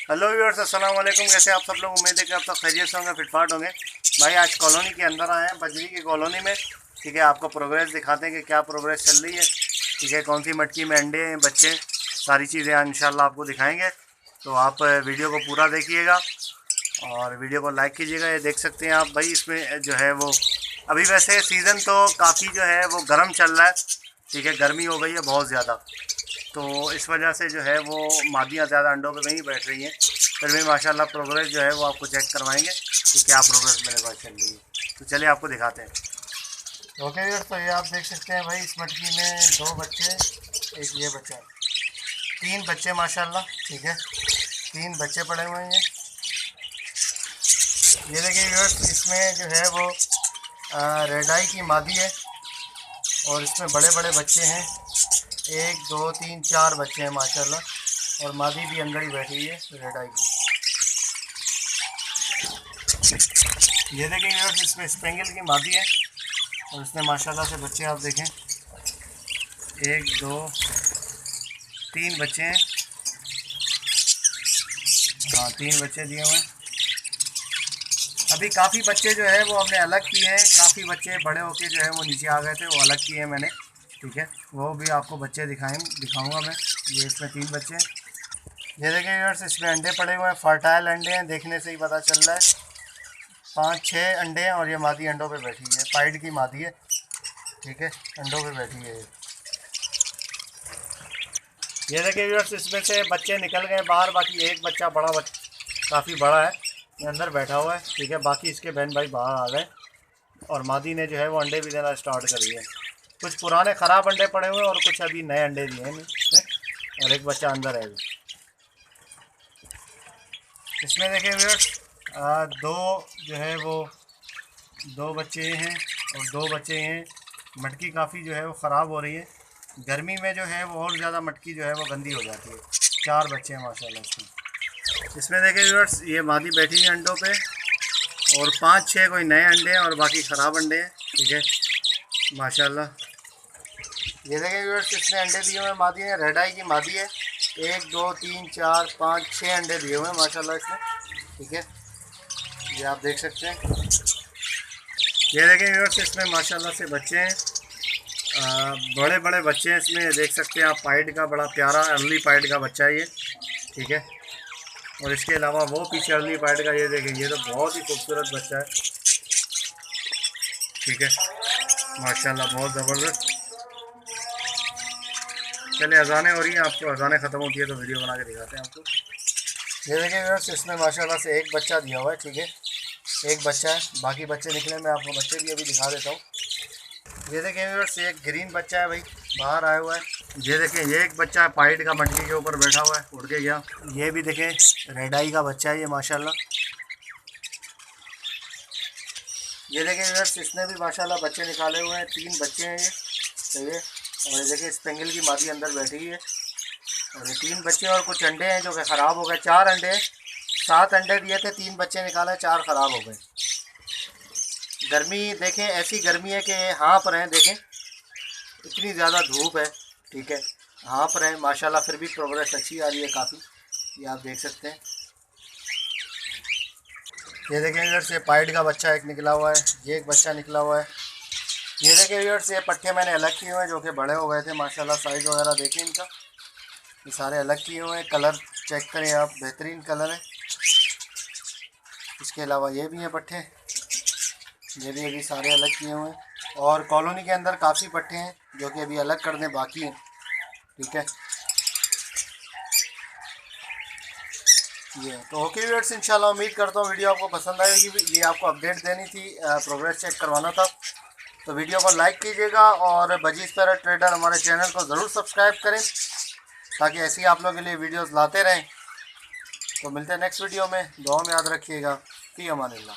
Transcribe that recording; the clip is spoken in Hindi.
हेलो व्यूअर्स, अस्सलाम वालेकुम। कैसे आप सब लोग? उम्मीद है कि आप सब खैरियत से होंगे, फिटफाट होंगे। भाई आज कॉलोनी के अंदर आए हैं, बजरी की कॉलोनी में। ठीक है, आपको प्रोग्रेस दिखाते हैं कि क्या प्रोग्रेस चल रही है। ठीक है, कौन सी मटकी में अंडे हैं, बच्चे, सारी चीज़ें इंशाल्लाह आपको दिखाएंगे। तो आप वीडियो को पूरा देखिएगा और वीडियो को लाइक कीजिएगा। ये देख सकते हैं आप भाई, इसमें जो है वो अभी वैसे सीज़न तो काफ़ी जो है वो गर्म चल रहा है। ठीक है, गर्मी हो गई है बहुत ज़्यादा, तो इस वजह से जो है वो मादियाँ ज़्यादा अंडों पे नहीं बैठ रही हैं। फिर भी माशाल्लाह प्रोग्रेस जो है वो आपको चेक करवाएंगे कि क्या प्रोग्रेस मेरे पास चल रही है। तो चलिए आपको दिखाते हैं। ओके यार, तो ये आप देख सकते हैं भाई, इस मटकी में 2 बच्चे, एक ये बच्चा है, 3 बच्चे माशाल्लाह। ठीक है, 3 बच्चे पड़े हुए हैं। ये देखिए व्यूअर्स, इसमें जो है वो रेड आई की मादी है और इसमें बड़े बड़े बच्चे हैं। 1 2 3 4 बच्चे हैं माशाल्लाह, और मादी भी अंदर ही बैठी हुई है रेड आई की। ये देखें व्यूअर्स, इसमें स्पेंगल की मादी है और इसमें माशाल्लाह से बच्चे आप देखें, 1 2 3 बच्चे हैं। हाँ, 3 बच्चे दिए हुए हैं। अभी काफ़ी बच्चे जो है वो हमने अलग किए हैं, काफ़ी बच्चे बड़े होके जो है वो नीचे आ गए थे, वो अलग किए हैं मैंने। ठीक है, वो भी आपको बच्चे दिखाऊंगा मैं। ये इसमें 3 बच्चे हैं। ये देखें व्यूअर्स, इसमें अंडे पड़े हुए हैं, फर्टाइल अंडे हैं, देखने से ही पता चल रहा है। 5 6 अंडे हैं और ये मादी अंडों पे बैठी है, पाइड की मादी है। ठीक है, अंडों पे बैठी है ये देखिए व्यूअर्स, इसमें से बच्चे निकल गए बाहर। बाकी एक बच्चा काफ़ी बड़ा है, ये अंदर बैठा हुआ है। ठीक है, बाकी इसके बहन भाई बाहर आ गए और मादी ने जो है वो अंडे भी देना स्टार्ट कर दिए। कुछ पुराने ख़राब अंडे पड़े हुए हैं और कुछ अभी नए अंडे दिए हैं और एक बच्चा अंदर है अभी। इसमें देखिए व्यूअर्स, 2 जो है वो 2 बच्चे हैं और 2 बच्चे हैं। मटकी काफ़ी जो है वो ख़राब हो रही है, गर्मी में जो है वो और ज़्यादा मटकी जो है वो गंदी हो जाती है। 4 बच्चे हैं माशाल्लाह इसमें देखिए व्यूअर्स, ये मादी बैठी है अंडों पे और 5 6 कोई नए अंडे हैं और बाकी ख़राब अंडे हैं। ठीक है माशाल्लाह। ये देखिए व्यूअर्स, इसने अंडे दिए हुए हैं, मादी है, रेड आई की मादी है। 1 2 3 4 5 6 अंडे दिए हुए हैं माशाल्लाह इसने। ठीक है, ये आप देख सकते हैं। ये देखें व्यूअर्स, इसमें माशाल्लाह से बच्चे हैं, बड़े बड़े बच्चे हैं इसमें, देख सकते हैं आप। पाइड का बड़ा प्यारा अर्ली पाइड का बच्चा है ये। ठीक है, और इसके अलावा वो पीछे अर्ली पाइड का, ये देखें, ये तो बहुत ही खूबसूरत बच्चा है। ठीक है माशाल्लाह, बहुत ज़बरदस्त। चलिए, अजानें हो रही हैं, आपको अजानें ख़त्म होती है तो वीडियो बना के दिखाते हैं आपको। ये देखिए व्यूअर्स, इसमें माशाल्लाह से एक बच्चा दिया हुआ है। ठीक है, एक बच्चा है, बाकी बच्चे निकले, मैं आपको बच्चे भी अभी दिखा देता हूँ। ये देखें व्यूअर्स, एक ग्रीन बच्चा है भाई, बाहर आया हुआ है। ये देखें, ये एक बच्चा है पाइड का, मटकी के ऊपर बैठा हुआ है, उड़ के गया। ये भी देखें, रेड आई का बच्चा है ये माशाल्लाह। ये देखें व्यूअर्स, इसने भी माशाल्लाह बच्चे निकाले हुए हैं, 3 बच्चे हैं ये। तो ये, और ये देखें, स्पेंगल की मादी अंदर बैठी हुई है और ये 3 बच्चे और कुछ अंडे हैं जो कि ख़राब हो गए। 4 अंडे, 7 अंडे दिए थे, 3 बच्चे निकाले, 4 ख़राब हो गए। गर्मी देखें, ऐसी गर्मी है कि हाँप रहे हैं, देखें इतनी ज़्यादा धूप है। ठीक है, हाँप रहे हैं माशाल्लाह, फिर भी प्रोग्रेस अच्छी आ रही है काफ़ी, ये आप देख सकते हैं। ये देखें इधर से पाइड का बच्चा एक निकला हुआ है, ये एक बच्चा निकला हुआ है। ये देखें इधर से पट्टे मैंने अलग किए हुए हैं जो कि बड़े हो गए थे माशाल्लाह। साइज वगैरह देखें इनका, ये सारे अलग किए हुए हैं। कलर चेक करें आप, बेहतरीन कलर है। इसके अलावा ये भी हैं पट्टे, ये भी अभी सारे अलग किए हुए हैं। और कॉलोनी के अंदर काफ़ी पट्टे हैं जो कि अभी अलग करने बाकी हैं। ठीक है, ये तो ओके व्यूअर्स, इंशाल्लाह उम्मीद करता हूँ वीडियो आपको पसंद आएगी। ये आपको अपडेट देनी थी, प्रोग्रेस चेक करवाना था। तो वीडियो को लाइक कीजिएगा और बजीज पैरट ट्रेडर हमारे चैनल को ज़रूर सब्सक्राइब करें ताकि ऐसी आप लोगों के लिए वीडियोस लाते रहें। तो मिलते हैं नेक्स्ट वीडियो में, दुआ में याद रखिएगा। फी अमानिल्लाह।